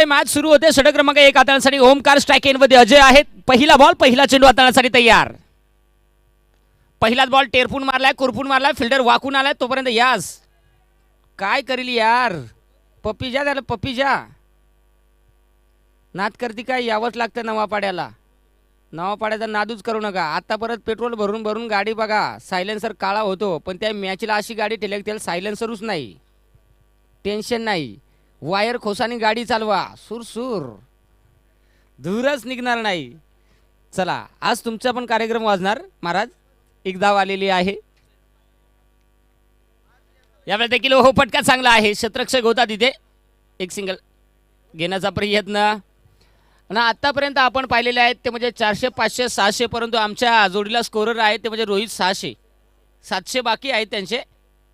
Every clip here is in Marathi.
मॅच सुरू होते. षटक क्रमांक 1 हाताळण्यासाठी ओमकार स्ट्राइक एंडमध्ये अजय आहेत. पहिला बॉल पहिला चेंडू हाताळण्यासाठी तयार. पहिलाच बॉल टेरफून मारलाय, कुरपून मारलाय, फिल्डर वाकून आलाय. तोपर्यंत यास काय करील यार. पप्पीजा त्याला पप्पीजा नाद करती काय. यावंच लागतं नवापाड्याला. नवापाड्याचा नादूच करू नका. आता परत पेट्रोल भरून भरून गाडी बघा. सायलेन्सर काळा होतो, पण त्या मॅचला अशी गाडी ठेलेल त्याला सायलेन्सरच नाही. टेन्शन नाही. वायर खोसानी गाडी चालवा. सुरसुर धूरच निघणार नाही. चला आज तुमचा पण कार्यक्रम वाजणार महाराज. एक धाव आलेली आहे. यावेळेस देखील हो फटका चांगला आहे. शतरक्षक होता तिथे. एक सिंगल घेण्याचा प्रयत्न. आणि आतापर्यंत आपण पाहिलेले आहेत ते म्हणजे 400 500 600, परंतु आमच्या जोडीला स्कोरर आहेत ते म्हणजे रोहित 600 700 बाकी आहेत त्यांचे.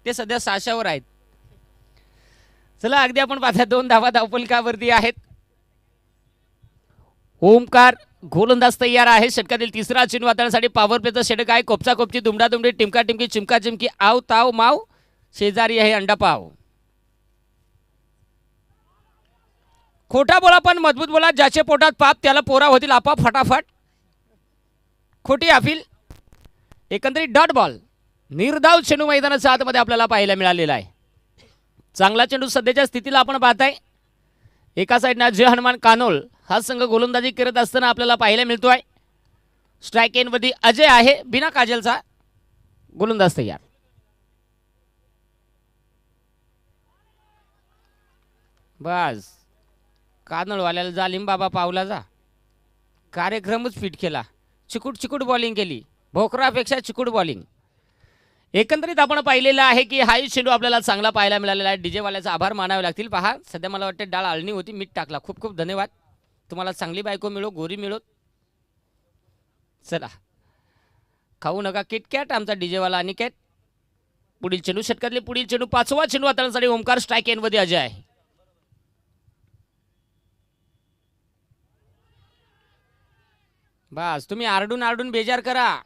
ते सध्या 600 वर आहेत. चला अगदी आपण पाहता 2 धावा धावफलकावरती आहेत. ओमकार गोलंदाज तयार आहे. षटकातील तिसरा चेंडू हाताळण्यासाठी पॉवर प्लेचं षटक आहे. कोपचा कोपची दुमडा दुमडी टिमका टिमकी चिमका चिमकी आव ताव माव. शेजारी आहे अंडापाव. खोटा बोला पण मजबूत बोला. ज्याचे पोटात पाप त्याला पोरा होतील आपाप फटाफट. खोटी अफील. एकंदरीत डॉट बॉल. निर्धाव चेंडू मैदानाच्या आतमध्ये आपल्याला पाहायला मिळालेला आहे. चांगला चेंडू सध्याच्या स्थितीला आपण पाहताय. एका साईडनं जय हनुमान कानोल हा संघ गोलंदाजी करत असताना आपल्याला पाहायला मिळतोय. स्ट्राइक एंडमध्ये अजय आहे. बिना काजलचा गोलंदाज तयार. बस कानोलवाल्याला जालिम बाबा पावला जा. कार्यक्रमच फिट केला. चिकूट चिकूट बॉलिंग केली. भोकरापेक्षा चिकूट बॉलिंग. एकंदरीत आपण पाहिलेलं आहे की हाही चेंडू आपल्याला चांगला पाहायला मिळालेला आहे. डीजे वाल्याचा आभार मानावे लागतील. पहा सध्या मला वाटतं डाळ आळणी होती, मीठ टाकला. खूप खूप धन्यवाद. तुम्हाला चांगली बायको मिळो, गोरी मिळो. चला खाऊ नका किटकॅट आमचा डीजेवाला अनिकेत. पुढील चेंडू षटकातले पुढील चेंडू 5वा चेंडू हाताळण्यासाठी ओमकार स्ट्राइक एंडमध्ये अजय आहे. बस तुम्ही आरडून आरडून बेजार करा.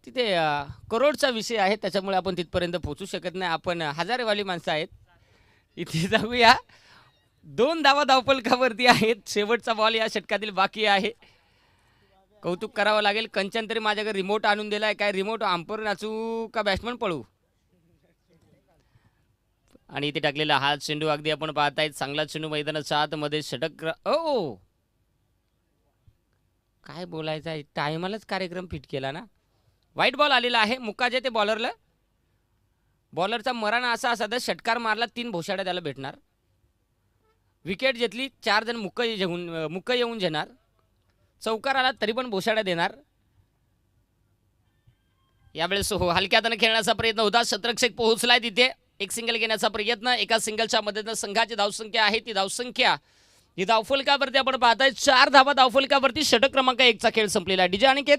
तिथे करोडचा विषय आहे, त्याच्यामुळे आपण तिथपर्यंत पोहोचू शकत नाही. आपण हजारेवाली माणसं आहेत. इथे जाऊया. 2 धावा धावफलकावरती आहेत. शेवटचा बॉल या षटकातील बाकी आहे. कौतुक करावं लागेल. कंचन तरी माझ्याकडे रिमोट आणून दिलाय. काय रिमोट आंपर नाचू का बॅट्समन पळू. आणि इथे टाकलेला हा चेंडू अगदी आपण पाहतायत. चांगला चेंडू मैदानाच्या आतमध्ये षटक. ओ काय बोलायचं आहे. टायमालाच कार्यक्रम फिट केला ना. वाईट बॉल आलेला आहे. मुक्काजे ते बॉलरला. बॉलरचा मराणा असा असा तर षटकार मारला 3 भोशाड्या त्याला भेटणार. विकेट घेतली 4 जण मुक्क येऊन घेणार. चौकार आला तरी पण भोशाड्या देणार. यावेळेस हो हलक्या हाताने खेळण्याचा प्रयत्न होता. शतरक्षक पोहोचलाय तिथे. एक सिंगल घेण्याचा प्रयत्न. एका सिंगलच्या मदतीने संघाची धावसंख्या आहे ती धावसंख्या ही धावफलकावरती आपण पाहताय 4 धावा धावफलकावरती. षटक क्रमांक 1 चा खेळ संपलेला आहे. डीजे अनिकेत.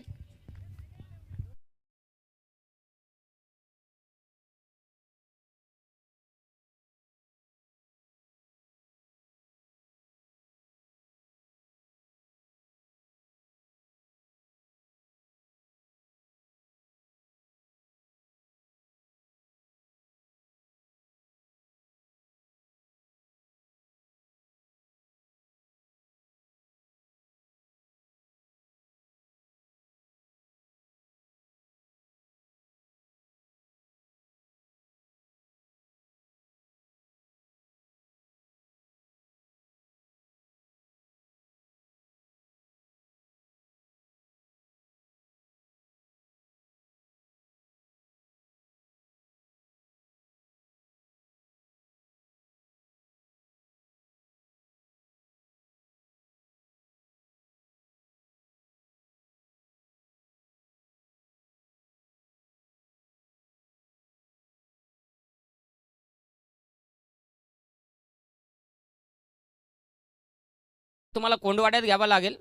तुम्हाला कोंडवाड्यात घ्यावा लागेल.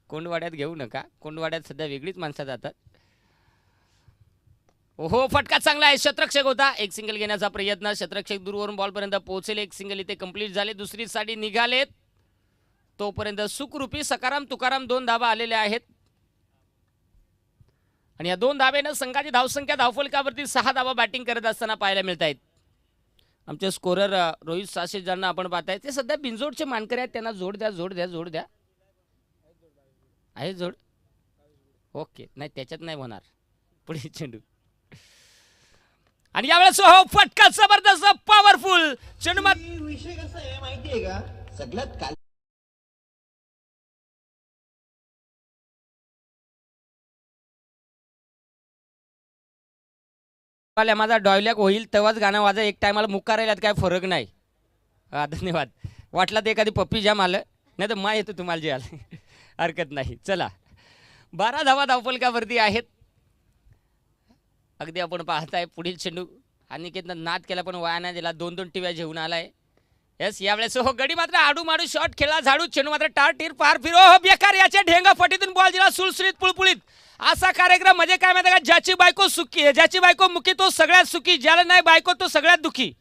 कोंडवाड्यात घेऊ नका. कोंडवाड्यात सध्या वेगळीच माणसं जातात. ओहो फटका चांगला आहे. शतरक्षक होता. एक सिंगल घेण्याचा प्रयत्न. शतरक्षक दूरवरून बॉलपर्यंत पोहोचले. एक सिंगल इथे कंप्लीट झाले. दुसरी साठी निघालेत. तोपर्यंत सुखरूपी सकाराम तुकाराम 2 धावा आलेल्या आहेत. आणि या 2 धाब्यानं संघाची धावसंख्या धावफलकावरती 6 धावा बॅटिंग करत असताना पाहायला मिळत आहेत. आमचे स्कोरर रोहित साशे ज्यांना आपण पाहताय ते सध्या बिंजोडचे मानकरी आहेत. त्यांना जोड द्या जोड द्या जोड द्या. आहे जोड ओके. नाही त्याच्यात नाही होणार. पुढे चेंडू आणि यावेळेस हो फटका जबरदस्त पॉवरफुल चेंडू विषय कसा आहे माहितीये का सगळ्यात माझा डॉयलॅक होईल तेव्हाच गाणं वाजा. एक टायमाला मुक्का राहिल्यात काय फरक नाही. धन्यवाद. वाटलं ते एखादी पप्पी जाम आलं नाही तर मा येतो तुम्हाला जे आलं हरकत नाही. चला 12 धावा धावफलकावरती आहेत. अगदी आपण पाहताय पुढील चेंडू अनिकेतनं नाद केला पण वाया नाही दिला. 2-2 टिव्या घेऊन आलाय. यस यावेळेस हो गडी मात्र आडू माडू शॉट खेळला झाडू चेंडू मात्र टार टीर पार फिरो हो बेकार याच्या ढेंगा फटीतून बॉल दिला सुलसुलीत पुळपुळीत. असा कार्यक्रम म्हणजे काय माहिती का ज्याची बायको सुखी ज्याची बायको मुखी तो सगळ्यात सुखी ज्याला नाही बायको तो सगळ्यात दुखी.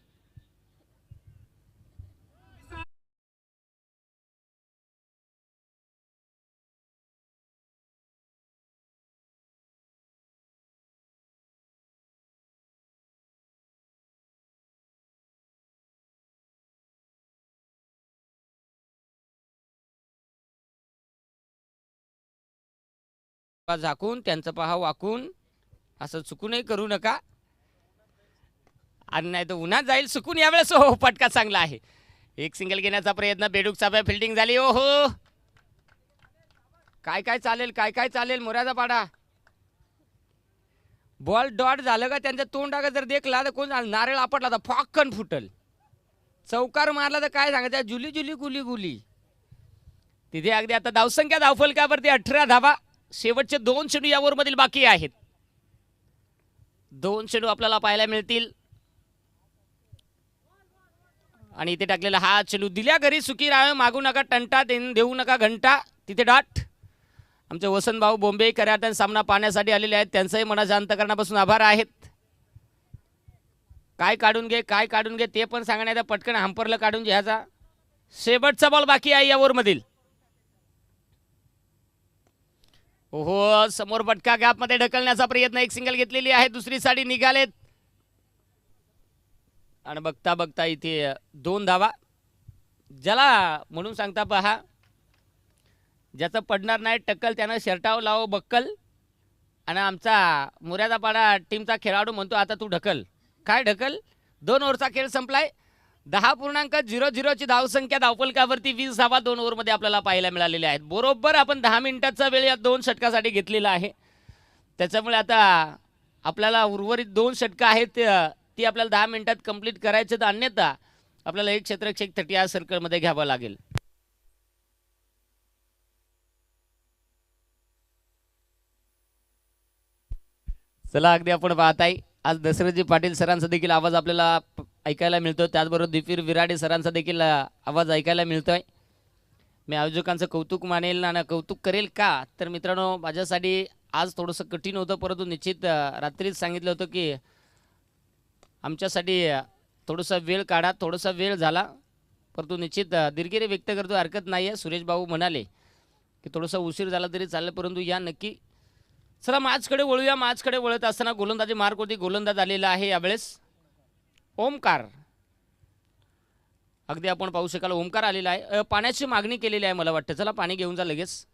झाकून त्यांचं पहा वाकून असं चुकूनही करू नका आणि नाही तर उन्हात जाईल सुकून. यावेळेस हो फटका चांगला आहे. एक सिंगल घेण्याचा प्रयत्न बेडूकचा फिल्डिंग झाली. ओ हो काय काय चालेल काय काय चालेल मोऱ्याचा पाडा. बॉल डॉट झालं का त्यांच्या तोंडाकडे जर देखला तर कोण नारळ आपटला तर फाकन फुटल. चौकार मारला तर काय सांगायचं जुली जुली गुली गुली. तिथे अगदी आता धावसंख्या धावफलकावरती 18 धावा. शेवटचे 2 चेंडू या ओव्हरमधील बाकी आहेत. 2 चेंडू आपल्याला पाहायला मिळतील आणि इथे टाकलेला हा चेंडू दिल्या घरी सुखी राहा मागू नका टंटा देऊ नका घंटा. तिथे डाट आमचे वसंत भाऊ बॉम्बे करायला सामना पाहण्यासाठी आलेले आहेत. त्यांचंही मनाच्या अंतकरणापासून आभार आहेत. काय काढून घे काय काढून घे ते पण सांगण्याचा पटकन हंपरला काढून घ्यायचा. शेवटचा बॉल बाकी आहे या ओव्हरमधील. ओहो समोर बटका गॅप मध्ये ढकलण्याचा प्रयत्न. एक सिंगल घेतलेली आहे दुसरी साडी निघालेत आणि बघता बघता इथे 2 धावा. ज्याला म्हणून सांगता पहा ज्याचं पडणार नाही टक्कल त्यानं शर्टाव लाव बक्कल. आणि आमचा मोऱ्याचा पाडा टीमचा खेळाडू म्हणतो आता तू ढकल. काय ढकल. 2 ओव्हरचा खेळ संपलाय. 10.00ची धावसंख्या धावफलकावरती 20 धावा 2 ओव्हरमध्ये आपल्याला पाहायला मिळालेल्या आहेत. बरोबर आपण 10 मिनिटाचा वेळ या 2 षटकासाठी घेतलेला आहे. त्याच्यामुळे आता आपल्याला उर्वरित 2 षटकं आहेत ती आपल्याला 10 मिनिटात कंप्लीट करायचं. तर अन्यथा आपल्याला एक क्षेत्ररक्षक 30 या सर्कलमध्ये घ्यावं लागेल. चला अगदी आपण पाहताय आज दशरथजी पाटील सरांचा देखील आवाज आपल्याला ऐकायला मिळतो. त्याचबरोबर दिपीर विराडे सरांचा देखील आवाज ऐकायला मिळतोय. मी आयोजकांचं कौतुक मानेल आणि कौतुक करेल का तर मित्रांनो माझ्यासाठी आज थोडंसं कठीण होतं परंतु निश्चित रात्रीच सांगितलं होतं की आमच्यासाठी थोडासा वेळ काढा. थोडासा वेळ झाला परंतु निश्चित दिलगिरी व्यक्त करतो हरकत नाही आहे. सुरेश भाऊ म्हणाले की थोडासा उशीर झाला तरी चालेल परंतु या नक्की. चला मॅचकडे वळूया. मॅचकडे वळत असताना गोलंदाजी मार्कवरती गोलंदाज आलेला आहे यावेळेस ओमकार. अगदी आपण पाहू शकाल ओमकार आलेला आहे. पाण्याची मागणी केलेली आहे मला वाटतं. चला पाणी घेऊन जा लगेच.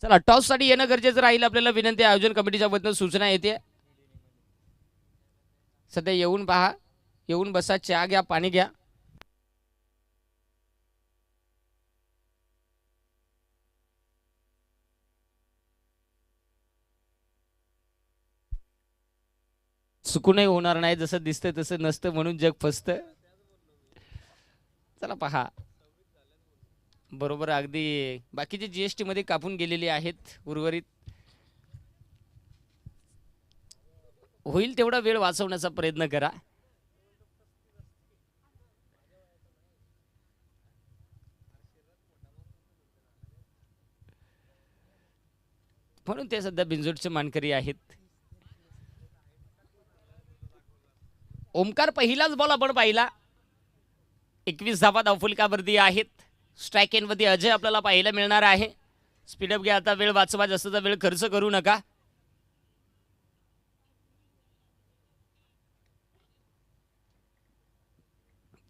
चला टॉस साठी येणं गरजेचं राहील आपल्याला विनंती आहे. आयोजन कमिटीच्या वतीनं सूचना येते. सध्या येऊन पहा, येऊन बसा, चहा घ्या, पाणी घ्या. चुकूनही होणार नाही. जसं दिसतं तसं नसतं म्हणून जग फसतं. चला पहा, बरोबर अगदी बाकीचे जीएसटी मध्ये कापून गेलेले आहेत. उर्वरित होईल तेवढा वेळ वाचवण्याचा प्रयत्न करा. म्हणून ते सध्या बिनजोडचे मानकरी आहेत. ओमकार पहिलाच बॉल आपण पाहिला. 21 धावा धावफलकावरती आहेत. स्ट्राईक एंडमध्ये अजय आपल्याला पाहायला मिळणार आहे. स्पीडअप घ्या आता, वेळ वाचवा, जास्तचा वेळ खर्च करू नका.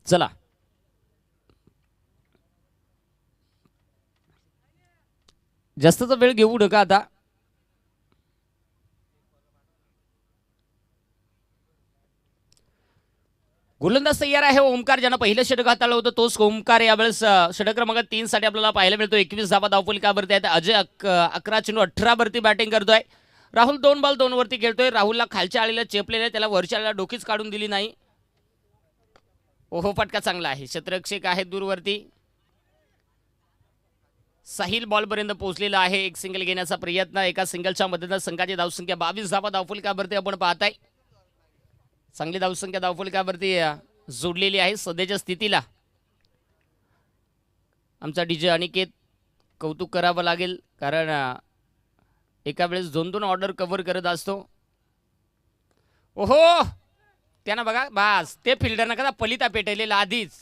चला जास्तचा वेळ घेऊ नका आता. गोलंदाज तयार आहे ओमकार, ज्यांना पहिलं षटक हाताळलं होतं तोच ओमकार यावेळेस षटक क्रमांक 3 साठी आपल्याला पाहायला मिळतो. 21 धावा धावफलकावरती आहेत. अजय 11 चेंडू 18 वरती बॅटिंग करतोय. राहुल 2 बॉल 2 वरती खेळतोय. राहुलला खालच्या आलेला चेपलेला, त्याला वरच्या आलेला डोकीच काढून दिली नाही. ओहो, फटका चांगला आहे. क्षेत्ररक्षक आहे दूरवरती. साहिल बॉल पर्यंत पोहोचलेला आहे. एक सिंगल घेण्याचा प्रयत्न. एका सिंगलच्या मदतीने संघाची धावसंख्या 22 धावा धावफलकावरती आपण पाहताय. चांगली धावसंख्या धावफलकावरती जोडलेली आहे सध्याच्या स्थितीला. आमचा डीजे अनिकेत कौतुक करावं लागेल, कारण एका वेळेस 2-2 ऑर्डर कव्हर करत असतो. ओहो, त्यानं बघा बास, ते फिल्डरनं कदा पलिता पेटलेला आधीच.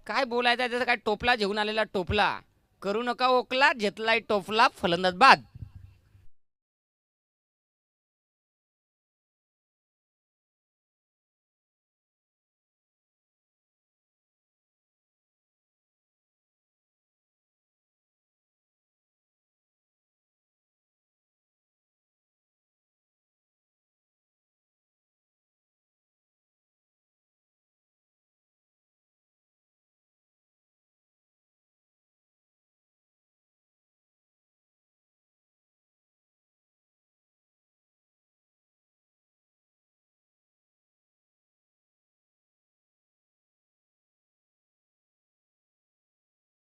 काय बोलायचं त्याचा, काय टोपला घेऊन आलेला टोपला. करू नका ओकला, घेतलाय टोपला, फलंदाज बाद.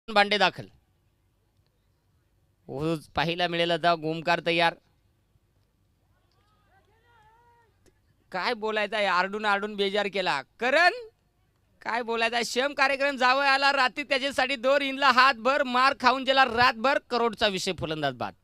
बांडे दाखल. हो, पाहायला मिळेल आता. गोमकार तयार. काय बोलायचं आहे, आरडून आरडून बेजार केला करण. काय बोलायचं आहे, श्रम कार्यक्रम जावं आला रात्री, त्याच्यासाठी 2 इनला हातभर मार खाऊन गेला रातभर. करोडचा विषय, फलंदाज बाद.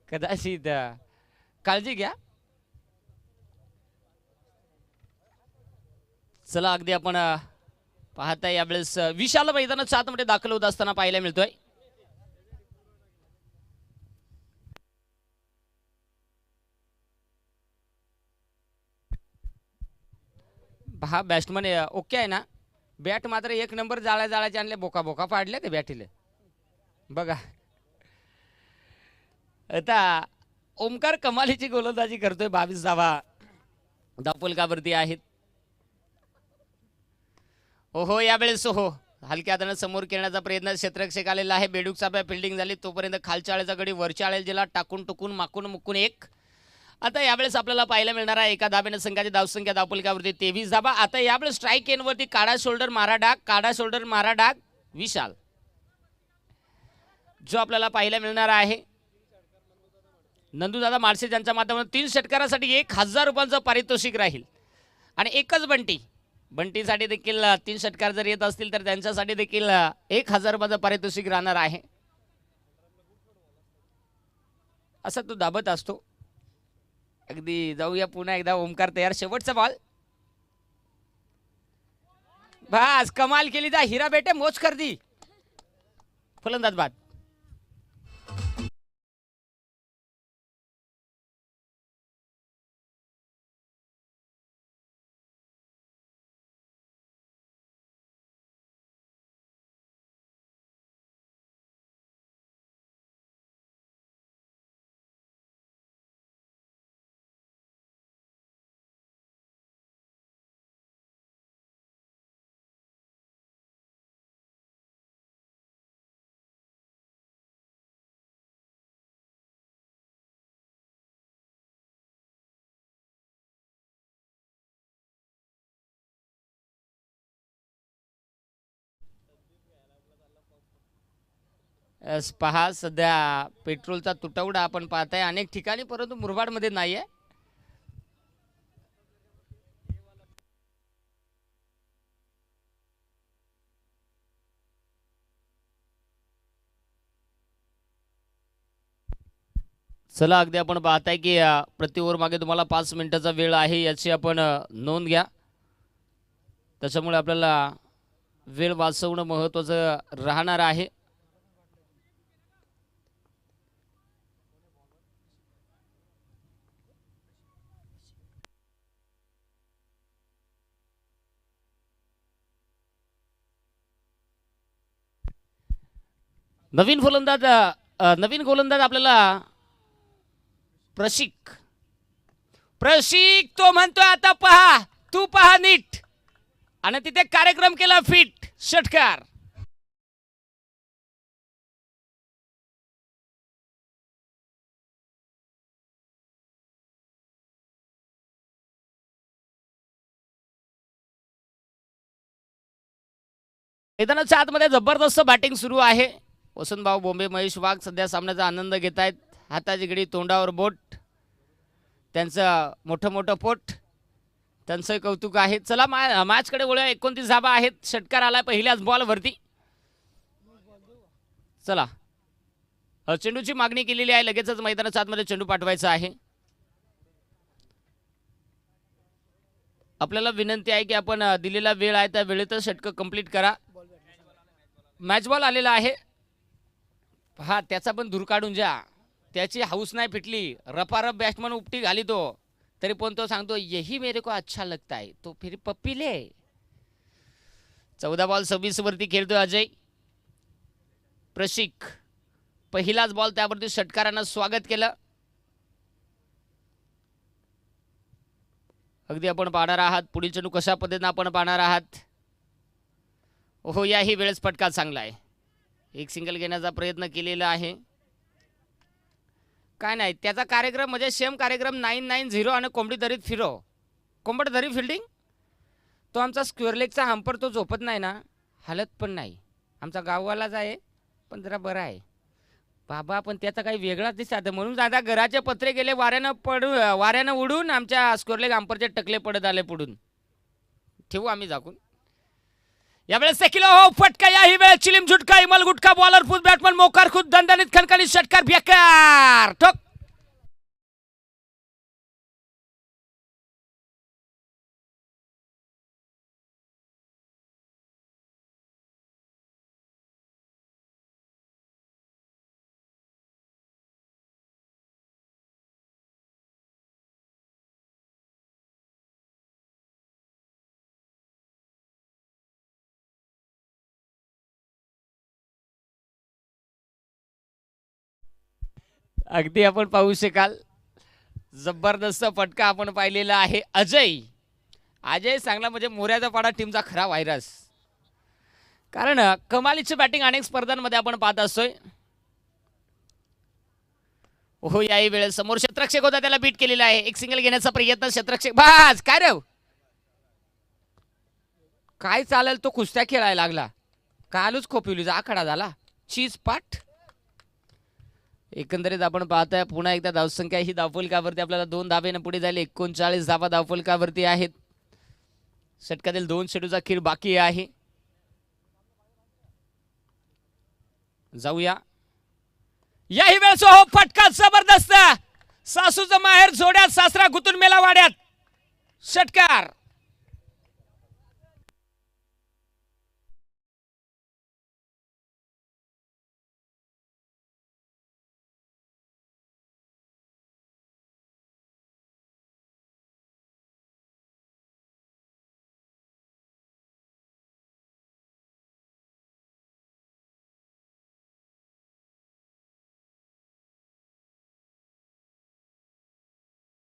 कदाचित काळजी घ्या. चला अगदी आपण पाहताय यावेळेस विशाल मैदानात 7 मध्ये दाखल होत असताना पाहायला मिळतोय. पहा बॅट्समन ओके आहे ना. बॅट मात्र एक नंबर जाळ्याचे आणले, बोका बोका पाडले ते बॅटीले बघा. आता ओमकार कमालीची गोलंदाजी करतोय. 22 धावा धावफलकावरती आहेत. हो यावेळेस हो हलक्या हाताने समोर खेळण्याचा प्रयत्न, क्षेत्ररक्षक आलेला आहे. बेडूकचा फिल्डिंग झाली तोपर्यंत खालच्या आळेचा गडी वरच्या आळेला जिला टाकून टुकून माकून मुकून एक. आता यावेळेस आपल्याला पाहायला मिळणार आहे एका धाब्याने संघाची धावसंख्या धावफलकावरती 23 धाबा. आता यावेळेस स्ट्राईक एनवरती काढा शोल्डर मारा डाग, काढा शोल्डर मारा डाग विशाल जो आपल्याला पाहायला मिळणार आहे. नंदूदादा माळसे ज्यांच्या माध्यमातून 3 षटकारासाठी 1000 रुपयांचं पारितोषिक राहील. आणि एकच बंटीसाठी देखील 3 षटकार जर येत असतील तर त्यांच्यासाठी देखील 1000 रुपयाचं पारितोषिक राहणार आहे. असा तो दाबत असतो. अगदी जाऊया पुन्हा एकदा. ओमकार तयार, शेवटचा बॉल. बस कमाल केली जा हिरा बेटे, मोज कर दी. फलंदाज बाद. पहा सध्या पेट्रोलचा तुटवडा आपण पाहताय अनेक ठिकाणी, परंतु मुरबाडमध्ये नाही आहे. चला अगदी आपण पाहताय की प्रति ओव्हर मागे तुम्हाला 5 मिनिटाचा वेळ आहे याची आपण नोंद घ्या. त्याच्यामुळे आपल्याला वेळ वाचवणं महत्त्वाचं राहणार आहे. नवीन गोलंदाज आपल्याला प्रशिक तो म्हणतोय आता पहा, तू पहा नीट. आणि तिथे कार्यक्रम केला फिट. षटकार. मैदानाच्या आतमध्ये जबरदस्त बॅटिंग सुरू आहे. वसंतभाऊ बोंबे, महेश वाघ सध्या सामन्याचा आनंद घेत आहेत. हाताची घडी, तोंडावर बोट, त्यांचं मोठं पोट, त्यांचं कौतुक आहे. चला मॅचकडे वळूया. 29 धाबा आहेत. षटकार आलाय पहिल्याच बॉलवरती. चला चेंडूची मागणी केलेली आहे. लगेचच मैदानाच्या आतमध्ये चेंडू पाठवायचा आहे. आपल्याला विनंती आहे की आपण दिलेला वेळ आहे त्या वेळेतच षटक कंप्लीट करा. मॅच बॉल आलेला आहे. हा त्याचा पण दूर काढून जा. त्याची हाऊस नाही फिटली. रपारप बॅट्समन उपटी घाली तो, तरी पण तो सांगतो यही मेरे को अच्छा लगता है तो फिर पप्पी ले. 14 बॉल 26 वरती खेळतोय अजय. प्रशिक पहिलाच बॉल, त्यावरती षटकारानं स्वागत केलं. अगदी आपण पाहणार आहात पुढील चेंडू कशा पद्धतीने आपण पाहणार आहात. हो याही वेळेस फटका चांगला आहे. एक सिंगल घेण्याचा प्रयत्न केलेला आहे. काय नाही त्याचा कार्यक्रम म्हणजे सेम कार्यक्रम 990 आणि कोंबडी दरीत फिरो. कोंबड दरी फिल्डिंग तो आमचा स्क्वेअर लेगचा हंपर तो झोपत नाही ना, हालत पण नाही. आमचा गाववालाच आहे पण जरा बरा आहे बाबा, पण त्याचा काही वेगळाच दिसत म्हणून दादा घराचे पत्रे गेले वाऱ्यानं उडून आमच्या स्क्वेअर लेग हंपरचे टकले पडत आले पुढून. ठेवू आम्ही झाकून. यावेळेस सेकिलो हो फटका. याही वेळेस चिलीम झुटका, इमल गुटका, बॉलर फुल बॅट्समन मोकार खुद दणदणीत खणखणीत षटकार बेकार ठोक. अगदी आपण पाहू शकाल जबरदस्त फटका आपण पाहिलेला आहे. अजय चांगला म्हणजे मोऱ्याचा पाडा टीमचा खरा व्हायरस. कारण कमालीची बॅटिंग अनेक स्पर्धांमध्ये आपण पाहत असतोय. हो याही वेळेस समोर क्षेत्ररक्षक होता त्याला बीट केलेला आहे. एक सिंगल घेण्याचा प्रयत्न क्षेत्ररक्षक बाज काय रे काय चालेल तो कुस्त्या खेळायला लागला. कालच खोपिवली आखाडा झाला चीज पाठ. एकंदरीत आपण पाहताय पुन्हा एकदा धावसंख्या ही धावफलकावरती आपल्याला 2 धाब्याने पुढे जायला 39 धावा धावफलकावरती आहेत. षटकातील 2 चेंडूचा खेळ बाकी आहे. जाऊया याही वेळेस हो फटका जबरदस्त. सासूचं माहेर जोड्यात सासरा गुतून मेला वाड्यात. षटकार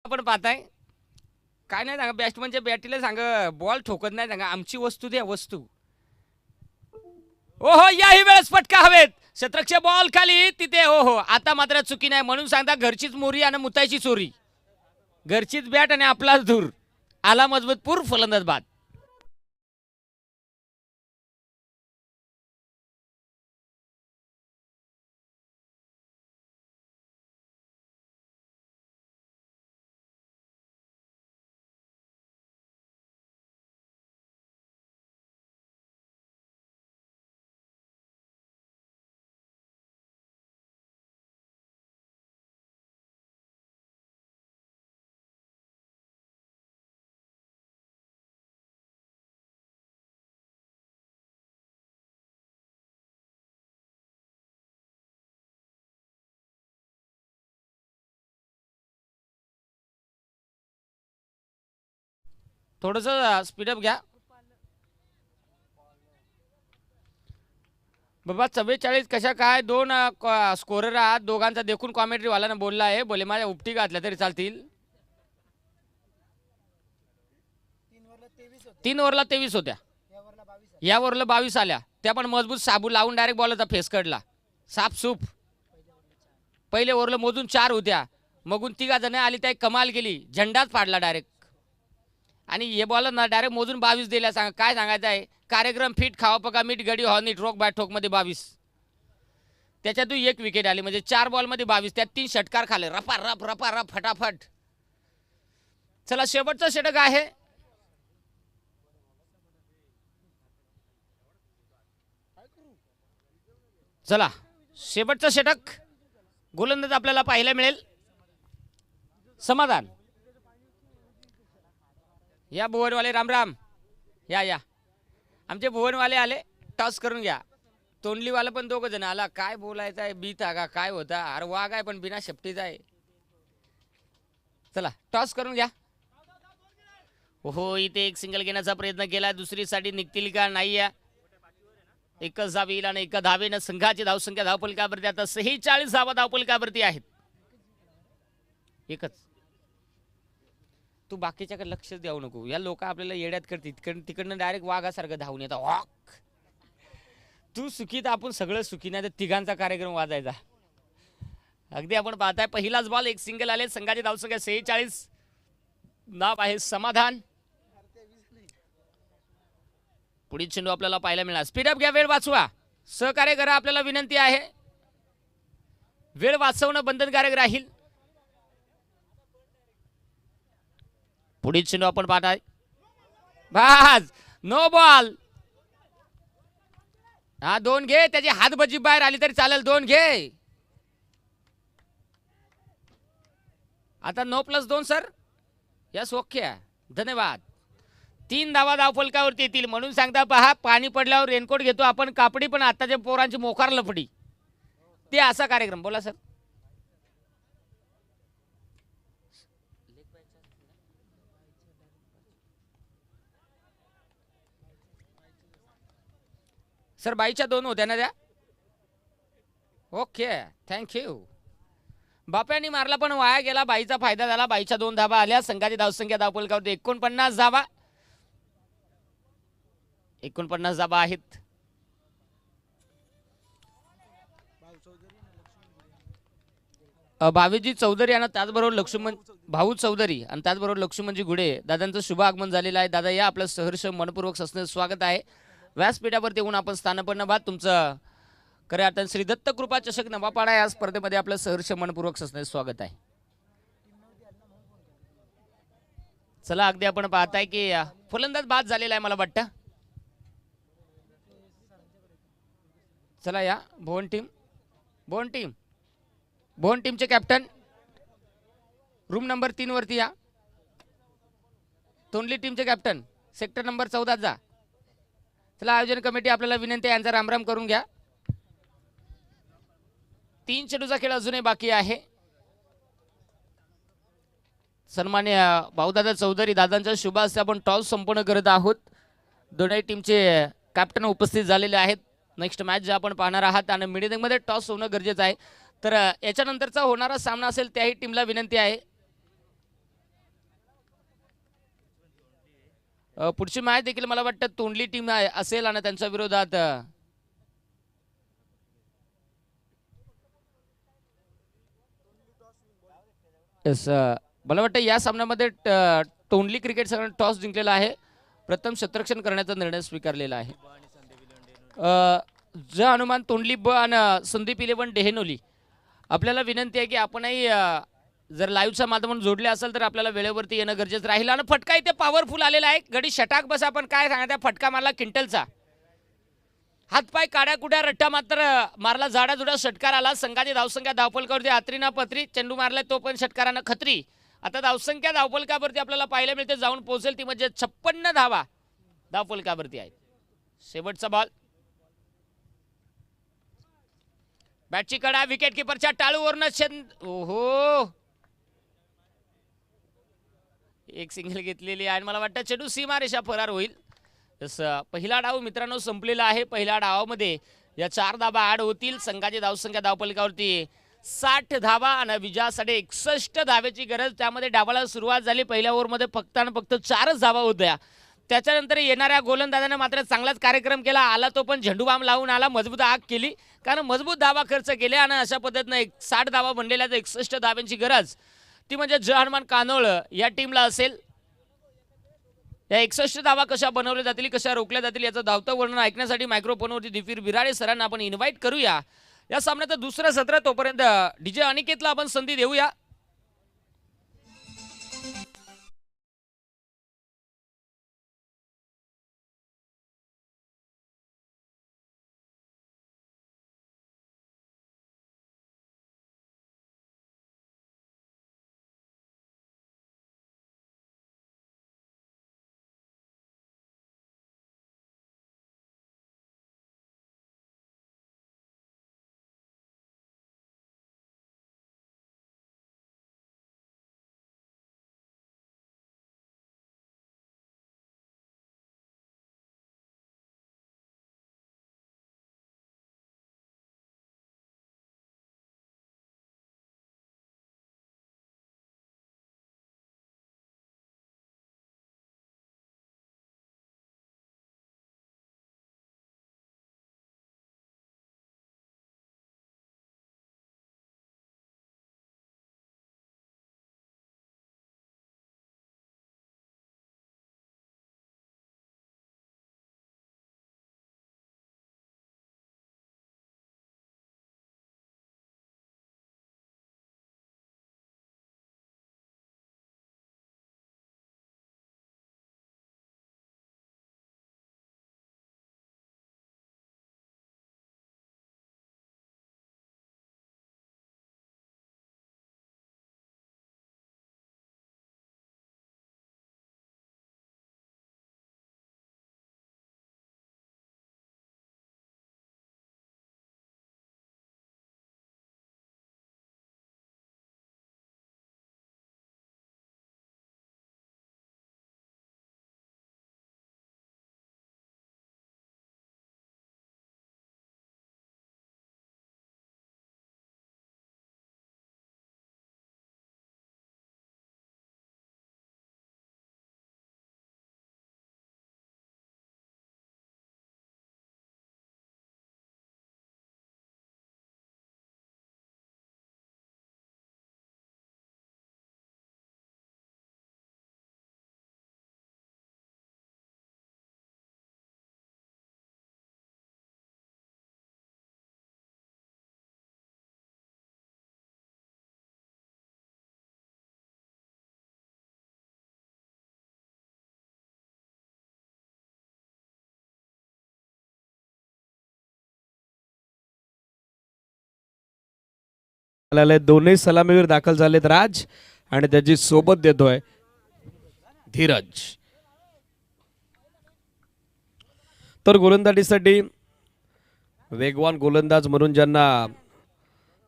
आपण पाहताय काय नाही सांगा बॅट्समनच्या बॅटीला सांगा बॉल ठोकत नाही सांगा आमची वस्तू द्या वस्तू. ओहो याही वेळेस फटका हवेत. क्षेत्ररक्षक बॉल खाली तिथे हो आता मात्र चुकी नाही म्हणून सांगता घरचीच मोरी आणि मुतायची चोरी. घरचीच बॅट आणि आपलाच धूर. आला मजबूत पूर फलंदाज बाद. थोडस स्पीडअप घ्या बाबा. 44 कशा काय 2 स्कोरर आहात. दोघांचा देखून कॉमेंट्री वाल्यानं बोलला आहे बोले माझ्या उपटी घातल्या तरी चालतील. 3 ओव्हरला 23 होत्या. या ओव्हरला 22 आल्या. त्या पण मजबूत साबू लावून डायरेक्ट बॉलचा फेस कडला साप सूप. पहिले ओव्हरला मोजून 4 होत्या मगून 3 जण आली त्या कमाल केली झेंडाच पाडला डायरेक्ट. आणि हे बॉल ना डायरेक्ट मोजून 22 दिल्या. सांगा काय सांगायचं आहे. कार्यक्रम फिट खावा पका मीठ गडी हॉर्निट रोक बॅट ठोक मध्ये 22. त्याच्यातून 1 विकेट आली म्हणजे 4 बॉल मध्ये 22. त्यात 3 षटकार खाले रपा रप फटाफट. चला शेवटचं षटक आहे. चला शेवटचं षटक गोलंदाज आपल्याला पाहायला मिळेल. समाधान या भुवनवाले राम या आमचे भुवनवाले आले. टॉस करून घ्या. तोंडलीवाला पण 2 जण आला. काय बोलायचं आहे बी तागा काय होता अरे वाघ आहे पण बिना शेपटीचा आहे. चला टॉस करून घ्या. हो इथे एक सिंगल घेण्याचा प्रयत्न केला. दुसरीसाठी निघतील का नाही. एकच धाव येईल आणि एका धावेनं संघाची धावसंख्या धावफलकावरती आता 46 धावा धावफलकावरती आहेत. एकच तू बाकीच्याकडे लक्ष द्यावं नको. या लोक आपल्याला येड्यात करतील तिकडनं डायरेक्ट वाघासारखं धावून येतात. वाघ तू सुखी तर आपण सगळं सुखी नाही तर तिघांचा कार्यक्रम वाजायचा. अगदी आपण पाहताय पहिलाच बॉल एक सिंगल आले. संघाची धावसंख्या 46. नाव आहे समाधान. पुढील चेंडू आपल्याला पाहायला मिळाला. स्पीडअप घ्या वेळ वाचवा. सहकार्य करा आपल्याला विनंती आहे. वेळ वाचवणं बंधनकारक राहील. पुढील चेंडू आपण पाहताय बाज नो बॉल. हा 2 घे. त्याची हातबजी बाहेर आली तरी चालेल. 2 घे. आता 9+2 सर यस ओके धन्यवाद. 3 धावा धावफलकावरती येतील म्हणून सांगता पहा पाणी पडल्यावर रेनकोट घेतो आपण कापडी पण आताच्या पोरांची मोकार लफडी ते असा कार्यक्रम. बोला सर. सर बाईच्या 2 होत्या ना त्या. Okay thank you. बाप्यानी मारला पण वाया गेला. बाईचा फायदा झाला. बाईच्या 2 धावा आल्या. संघाची धावसंख्या धावफलकावरती 49 धावा. 49 धावा आहेत. भावेजी चौधरी आणि त्याचबरोबर लक्ष्मण भाऊ चौधरी आणि त्याचबरोबर लक्ष्मणजी गुडे दादांचं शुभ आगमन झालेलं आहे. दादा या आपलं सहर्ष मनपूर्वक सस्ने स्वागत आहे. व्यासपीठावरती येऊन आपण स्थानापन्न बाद तुमचं खऱ्या अर्थाने श्री दत्त कृपा चषक नवापाडा या स्पर्धेमध्ये आपलं सहर्ष मनपूर्वक सस्ने स्वागत आहे. चला अगदी आपण पाहताय की फलंदाज बाद झालेला आहे मला वाटतं. चला या भुवन टीमचे कॅप्टन रूम नंबर 3 वरती या. तोंडली टीमचे कॅप्टन सेक्टर नंबर 14 जा. चला आयोजन कमिटी आपल्याला विनंती आहे यांचा रामराम करून घ्या. 3 चेंडूचा खेळ अजूनही बाकी आहे. सन्मान्य भाऊदादा चौधरी दादांच्या शुभ हस्ते आपण टॉस संपन्न करत आहोत. दोन्ही टीमचे कॅप्टन उपस्थित झालेले आहेत. नेक्स्ट मॅच जे आपण पाहणार आहात आणि मिडियममध्ये टॉस होणं गरजेचं आहे. तर याच्यानंतरचा होणारा सामना असेल त्याही टीमला विनंती आहे. पुढची मॅच देखील मला वाटतं तोंडली टीम असेल आणि त्यांच्या विरोधात मला वाटतं या सामन्यामध्ये तोंडली क्रिकेट संघाने टॉस जिंकलेला आहे. प्रथम क्षेत्ररक्षण करण्याचा निर्णय स्वीकारलेला आहे. ज हनुमान तोंडली ब आणि संदीप 11 डेहेनोली आपल्याला विनंती आहे की आपणही जर लाईव्हच्या माध्यमातून जोडले असेल तर आपल्याला वेळेवरती येणं गरजेचं राहील. आणि फटका इथे पॉवरफुल आलेला आहे. गडी षटाक बसा पण काय सांगा फटका मारला क्विंटलचा. हातपाय काड्या कुड्या रट्टा मात्र मारला. जाडा जुडा षटकार आला. संघाची धावसंख्या धावफलकावरती आत्रीना पत्री चेंडू मारला तो पण षटकारानं खत्री. आता धावसंख्या धावफलकावरती आपल्याला पाहायला मिळते जाऊन पोहोचेल ती म्हणजे 56 धावा धावफलकावरती आहेत. शेवटचा बॉल बॅटची कडा विकेट किपरच्या टाळूवरनं ओहो एक सिंगल घेतलेली आहे. मला वाटतं चेंडू सीमारेषा फरार होईल. तसं पहिला डाव मित्रांनो संपलेला आहे. पहिल्या डावामध्ये या 4 धावा ऍड होतील. संघाची धावसंख्या धावफलकावरती 60 धावा आणि विजयासाठी 61 धावेची गरज. त्यामध्ये डावाला सुरुवात झाली. पहिल्या ओव्हरमध्ये फक्त आणि फक्त 4च धावा होत्या. त्याच्यानंतर येणाऱ्या गोलंदाजाने मात्र चांगलाच कार्यक्रम केला. आला तो पण झेंडूबाम लावून आला. मजबूत आग केली कारण मजबूत धावा खर्च केले आणि अशा पद्धतीने 60 धावा बनलेल्या 61 धाव्यांची गरज ती म्हणजे ज हनुमान कानोळ या टीमला असेल. या 61 धावा कशा बनवल्या जातील कशा रोखल्या जातील याचं धावतं वर्णन ऐकण्यासाठी मायक्रोफोनवरती दिफीर बिराडे सरांना आपण इन्व्हाइट करूया. या सामन्याचं दुसरं सत्र तोपर्यंत डीजे अनिकेतला आपण संधी देऊया. आलेले दोन्ही सलामीवीर दाखल झालेत राज आणि त्याची सोबत देतोय धीरज. तर गोलंदाजीसाठी वेगवान गोलंदाज म्हणून ज्यांना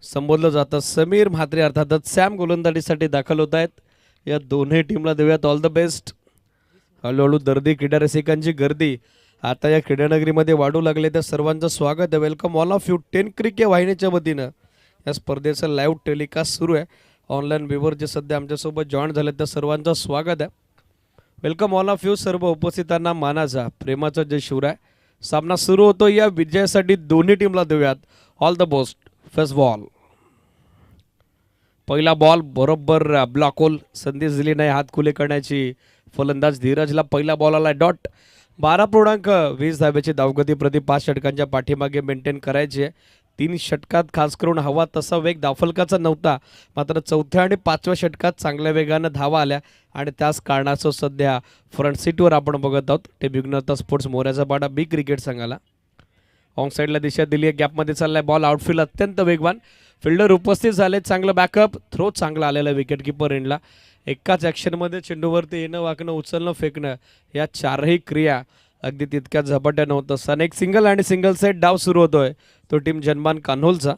संबोधलं जातं समीर म्हात्रे अर्थातच सॅम गोलंदाजीसाठी दाखल होत आहेत. या दोन्ही टीमला देऊयात ऑल द बेस्ट. हळूहळू दर्दी क्रीडा रसिकांची गर्दी आता या क्रीडानगरीमध्ये वाढू लागले. त्या सर्वांचं स्वागत आहे. Welcome all of you. 10 cricket वाहिनीच्या वतीनं या स्पर्धेचं लाईव्ह टेलिकास्ट सुरू आहे. ऑनलाईन व्ह्यूवर जे सध्या आमच्यासोबत जॉईन झाले त्या सर्वांचं स्वागत आहे. Welcome all of you. सर्व उपस्थितांना मानाचा प्रेमाचा जय शिवराय. सामना सुरू होतो. या विजयासाठी दोन्ही टीमला देऊयात all the best. First ball. पहिला बॉल बरोबर ब्लॉक होल. संधी दिली नाही हात खुले करण्याची फलंदाज धीरजला. पहिला बॉल आला डॉट. 12.20 धाब्याची धावगती प्रति 5 षटकांच्या पाठीमागे मेंटेन करायची आहे. 3 षटकात खास करून हवा तसा वेग धावफलकाचा नव्हता. मात्र चौथ्या आणि 5व्या षटकात चांगल्या वेगानं धावा आल्या आणि त्याच कारणाचं सध्या फ्रंट सीटवर आपण बघत आहोत. ते विघ्नता स्पोर्ट्स मोऱ्याचा पाडा बी क्रिकेट संघाला. ऑन साईडला दिशा दिली आहे. गॅपमध्ये चाललाय बॉल. आउटफील्ड अत्यंत वेगवान. फिल्डर उपस्थित झाले. चांगलं बॅकअप. थ्रो चांगला आलेला विकेट किपर एंडला. एकाच ॲक्शनमध्ये चेंडूवरती येणं वाकणं उचलणं फेकणं या चारही क्रिया अगदी तितक्या झपाट्या नव्हतं. सन एक सिंगल आणि सिंगल सेट डाव सुरू होतोय तो टीम जनमान कान्होलचा.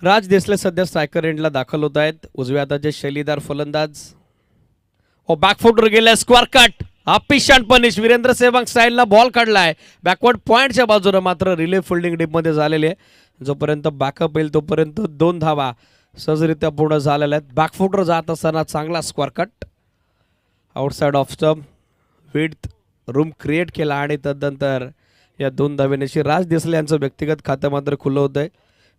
राज देसले सध्या स्ट्रायकर एंडला दाखल होत आहेत. उजव्या हाताचे शैलीदार फलंदाज. बॅकफुटवर गेलाय. Square cut. अपिशांट पनिश. वीरेंद्र सेहवाग स्टाईलला बॉल काढलाय बॅकवर्ड पॉईंटच्या बाजूला. मात्र रिले फिल्डिंग डीपमध्ये झालेली आहे. जोपर्यंत बॅकअप येईल तोपर्यंत 2 धावा सहजरित्या पूर्ण झालेल्या आहेत. बॅकफुटवर जात असताना चांगला square cut. Outside off stump width room create केला आणि तदनंतर या 2 धावेनेशी राज देसले यांचं व्यक्तिगत खातं मात्र खुलं होत आहे.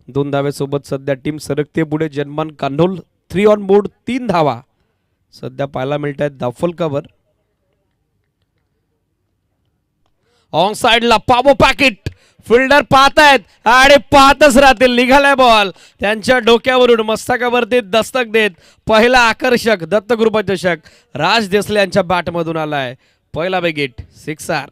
2 धावेसोबत सध्या टीम सरकते पुढे. जनमान कान्होल 3 ऑन बोर्ड. 3 धावा सध्या पाहायला मिळत आहेत धावफलकावर. ऑन साइडला पाबो पॅकेट. फिल्डर पाहतायत आणि पाहतच राहतील. निघालाय बॉल त्यांच्या डोक्यावरून मस्तकावरती दस्तक देत पहिला आकर्षक दत्तगृह चषक राज देसले यांच्या बॅटमधून आलाय. पहिला विकेट. सिक्सर.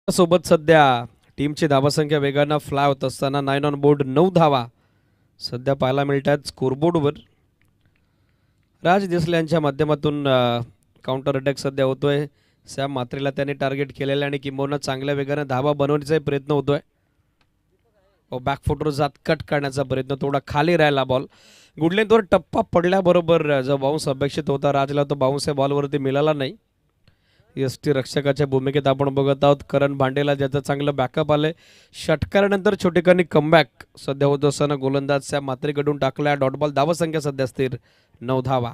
सोबत सध्या टीमची धावासंख्या वेगानं फ्लाय होत असताना 9 ऑन बोर्ड 9 धावा सध्या पाहायला मिळतात स्कोरबोर्डवर. राज देसले यांच्या माध्यमातून काउंटर अटॅक सध्या होतोय. सॅम म्हात्रेला त्यांनी टार्गेट केलेलं आणि किंबहुना चांगल्या वेगानं धावा बनवण्याचा प्रयत्न होतोय. बॅकफुटवर जात कट करण्याचा प्रयत्न. थोडा खाली राहिला बॉल. गुडलेंथवर टप्पा पडल्याबरोबर जो बाउन्स अपेक्षित होता राजला तो बाउन्स या बॉलवरती मिळाला नाही. एसटी रक्षकाच्या भूमिकेत आपण बघत आहोत. करण भांडेला ज्याचं चांगलं बॅकअप आलंय. षटकारानंतर छोटेखानी कमबॅक सध्या होत असताना गोलंदाज सॅम म्हात्रेकडून टाकला डॉट बॉल. धावसंख्या सध्या स्थिर 9 धावा.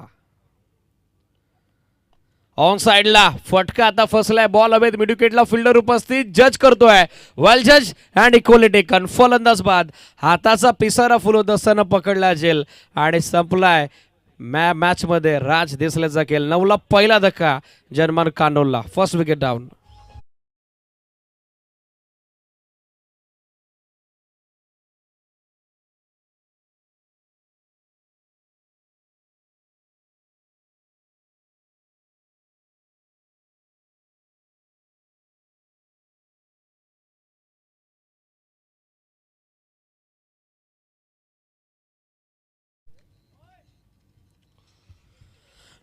ऑन साइडला फटका आता फसलाय. बॉल हवेत. मिड विकेटला फिल्डर उपस्थित. जज करतोय. वेल जज अँड इक्वलिटी कन. फलंदाज बाद. हाताचा पिसारा फुलवत असताना पकडला जेल आणि संपलाय मॅच मध्ये राज देसलेचा खेळ. 9ला पहिला धक्का जनमान कान्होलला. First wicket down.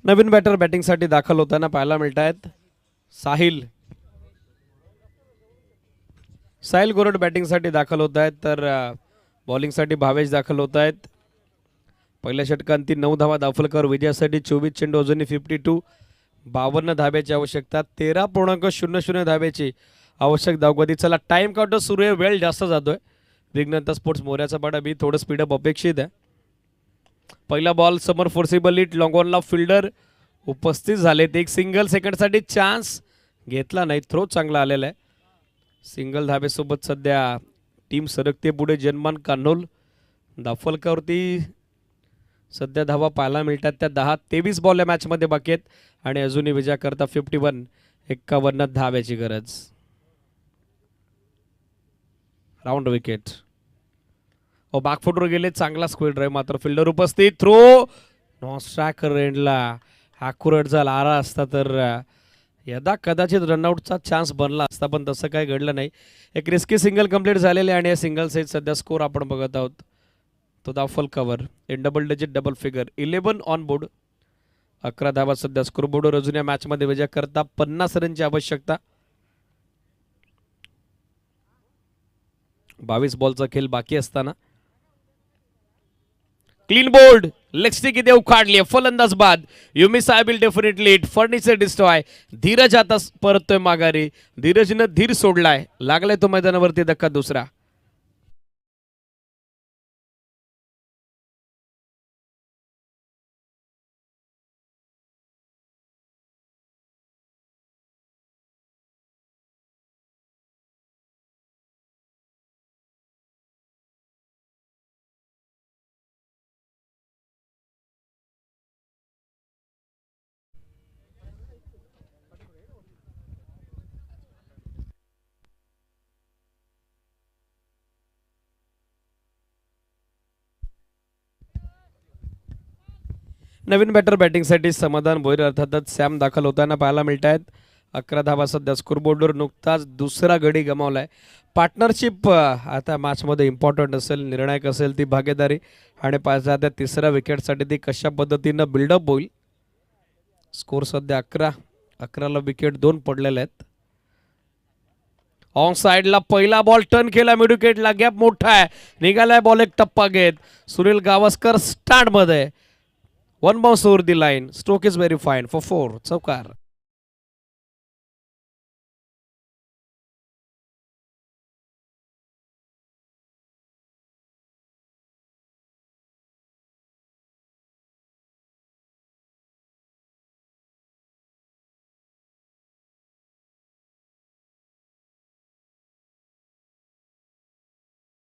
नवीन बॅटर बॅटिंगसाठी दाखल होताना पाहायला मिळत आहेत. साहिल गोरड बॅटिंगसाठी दाखल होत आहेत. तर बॉलिंगसाठी भावेश दाखल होत आहेत. पहिल्या षटकांती 9 धावा धावफलकावर विजयासाठी 24 चेंडू अजूनही 52. 52 धाब्याची आवश्यकता. 13.00 धाब्याची आवश्यक धावगती. चला टाइम काउंटर सुरू आहे. वेळ जास्त जातोय. विघ्नता स्पोर्ट्स मोऱ्याचा पाडा बी थोडं स्पीडअप अपेक्षित आहे. पहिला बॉल समोर फोर्सिबल हिट. लॉंग ऑनला फिल्डर उपस्थित झालेत. एक सिंगल सेकंडसाठी चान्स घेतला नाही. थ्रो चांगला आलेला आहे. सिंगल धाबेसोबत सध्या टीम सरकते पुढे. जनमान कान्होल धावफलकावरती सध्या धावा पाहायला मिळतात त्या 10-23 बॉल या मॅचमध्ये बाकी आहेत आणि अजूनही विजयाकरता 51 धाव्याची गरज. Round wicket. बॅकफुटवर गेले, चांगला स्क्वेअर ड्राईव्ह, मात्र फिल्डर उपस्थित, थ्रो नॉन स्ट्रायकर एंडला ॲक्युरेट झाला. आरा असता तर यदा कदाचित रनआउटचा चान्स बनला असता, पण तसं काही घडलं नाही. एक रिस्की सिंगल कंप्लीट झालेले आणि या सिंगल सेट सध्या स्कोर आपण बघत आहोत तो दा फुल cover in double digit double figure 11 on board. 11 धावा सध्या स्कोर बोर्डवर. अजून या मॅचमध्ये विजय करता 50 रनची आवश्यकता. 22 बॉलचा खेळ बाकी असताना क्लीन बोल्ड लेग स्टिक इथे उखाडली. फलंदाज बाद. युमी साहेब will definitely it furniture destroy. Dheeraj आता परततोय माघारी. धीरजनं धीर सोडलाय. लागलाय तो मैदानावरती धक्का दुसरा. नवीन बॅटर बॅटिंगसाठी समाधान भोईर अर्थातच सॅम दाखल होताना पाहायला मिळत आहेत. 11 धावा सध्या स्कोरबोर्डवर. नुकताच दुसरा गडी गमावलाय. पार्टनरशिप आता मॅचमध्ये इम्पॉर्टंट असेल, निर्णायक असेल ती भागीदारी, आणि पाहिजे त्या तिसऱ्या विकेटसाठी ती कशा पद्धतीनं बिल्डअप होईल. स्कोर सध्या 11ला विकेट 2 पडलेले आहेत. ऑन साइडला पहिला बॉल टर्न केला, मिड विकेटला गॅप मोठा आहे, निघालाय बॉल एक टप्पा घेत. सुनील गावस्कर स्टार्ट मध्ये. 1 bounce over the line. Stroke is very fine for 4. चौकार.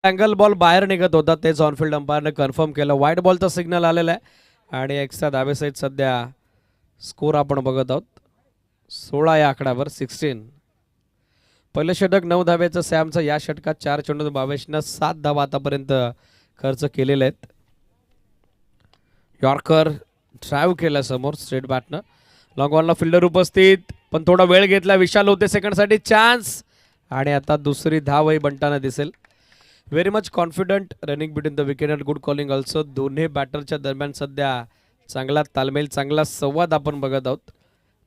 अँगल बॉल बाहेर निघत होता, तेच ऑनफिल्ड अंपायरने कन्फर्म केलं. वाईट बॉलचा सिग्नल आलेला आहे आणि एक्स्ट्रा धावेसहित सध्या स्कोर आपण बघत आहोत 16 या आकड्यावर 16. पहिलं षटक 9 धावेचं सॅमचं. या षटकात 4 चेंडू 22नं 7 धावा आतापर्यंत खर्च केलेले आहेत. यॉर्कर ड्राईव्ह केला समोर स्ट्रेट बॅटनं. लॉंग ऑनला फिल्डर उपस्थित, पण थोडा वेळ घेतला. विशाल होते सेकंडसाठी चान्स, आणि आता दुसरी धावही बनताना दिसेल. Very much confident running between the wicket and good calling also. दोन्ही बॅटरच्या दरम्यान सध्या चांगला तालमेल, चांगला संवाद आपण बघत आहोत.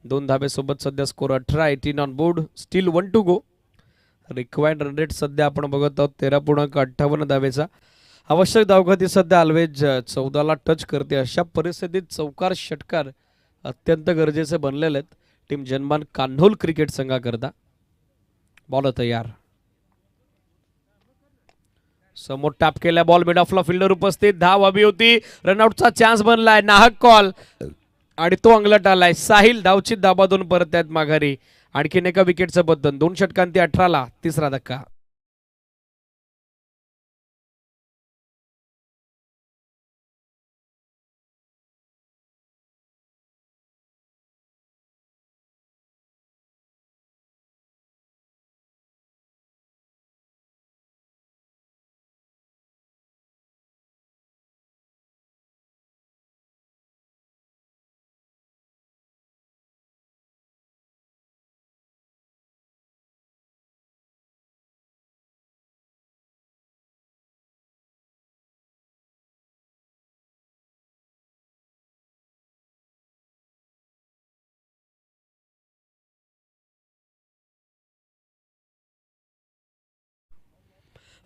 2 धाबेसोबत सध्या score 18. 18 on board. Still 1 to go. Required run rate सध्या आपण बघत आहोत 13.58 धावेचा. आवश्यक धावगती सध्या ऑलवेज 14ला टच करते. अशा परिस्थितीत चौकार षटकार अत्यंत गरजेचे बनलेले आहेत टीम जनमान कान्होल क्रिकेट संघाकरता. बॉल तयार. समोर टॅप केल्या बॉल मिड ऑफला फिल्डर उपस्थित. धाव हवी होती. रनआउटचा चान्स बनलाय. नाहक कॉल आणि तो अंगलट आलाय. साहिल धावची धाबा 2 परत आहेत माघारी. आणखीन एका विकेटचं बदल. 2 षटकांती 18ला तिसरा धक्का.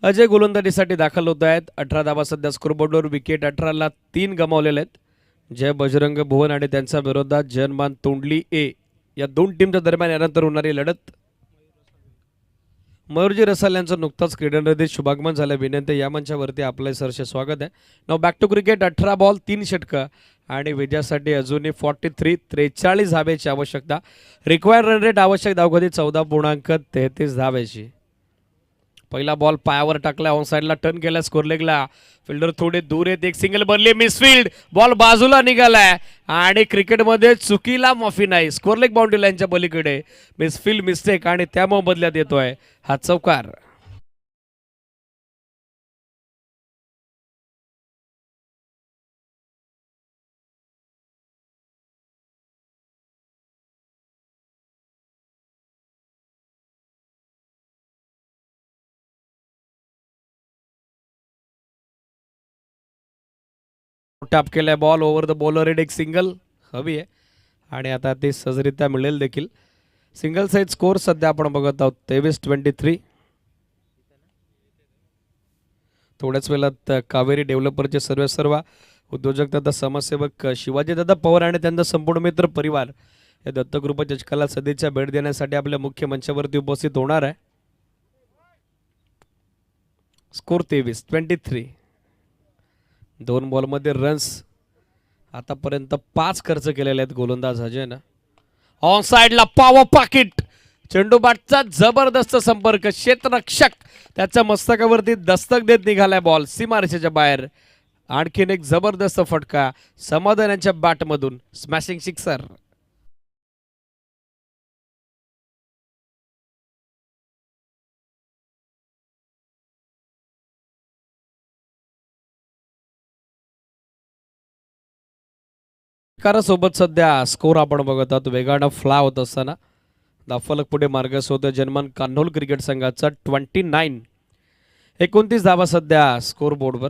अजय गोलंदाजीसाठी दाखल होत आहेत. 18 धावा सध्या स्कोरबोर्डवर. विकेट 18ला 3 गमावलेले आहेत. जय बजरंग भुवन आणि त्यांच्या विरोधात जनमान तोंडली ए या 2 टीमच्या दरम्यान यानंतर होणारी लढत. मयूरजी रसाल यांचं नुकताच क्रीडानगरीत शुभागमन झालं. विनंती या मंचावरती आपलं सहर्ष स्वागत आहे. नाव बॅक टू क्रिकेट. 18 बॉल 3 षटकं आणि विजयासाठी अजूनही 43 धावेची आवश्यकता. रिक्वायर्ड रन रेट आवश्यक धावगती 14.33 धावेची. पहिला बॉल पायावर टाकला. ऑन साइडला टर्न केला. स्कोर लेगला फिल्डर थोडे दूर आहेत. एक सिंगल बनली. मिसफिल्ड. बॉल बाजूला निघालाय आणि क्रिकेटमध्ये चुकीला माफी नाही. स्कोर लेग बाउंड्री लाईनच्या पलीकडे मिसफिल्ड मिस्टेक आणि त्यामुळे बदल्यात येतोय हा चौकार. टॅप केलाय बॉल ओव्हर द बॉलर एक सिंगल हवी आहे आणि आता ती सहजरित्या मिळेल देखील. सिंगल साईड स्कोर सध्या आपण बघत आहोत 23-23. थोड्याच वेळात कावेरी डेव्हलपरचे सर्व उद्योजक तथा समाजसेवक शिवाजीदादा पवार आणि त्यांचा संपूर्ण मित्र परिवार या दत्तगृह चषकाला सदिच्छा भेट देण्यासाठी आपल्या मुख्य मंचावरती उपस्थित होणार आहे. स्कोर 23-23. 2 बॉलमध्ये रन्स आतापर्यंत 5 खर्च केलेले आहेत गोलंदाज अजयनं. ऑन साइडला पॉवर पाकिट, चेंडू बॅटचा जबरदस्त संपर्क, क्षेत्ररक्षक त्याच्या मस्तकावरती दस्तक देत निघालाय बॉल सीमारेषेच्या बाहेर. आणखीन एक जबरदस्त फटका समाधानाच्या बॅटमधून, स्मॅशिंग सिक्सर. सोबत सध्या स्कोर आपण बघत आहोत वेगानं फ्ला होत असताना दाफलक पुढे मार्गस होतं जनमान कान्होल क्रिकेट संघाचा 29 धावा सध्या स्कोर बोर्डवर.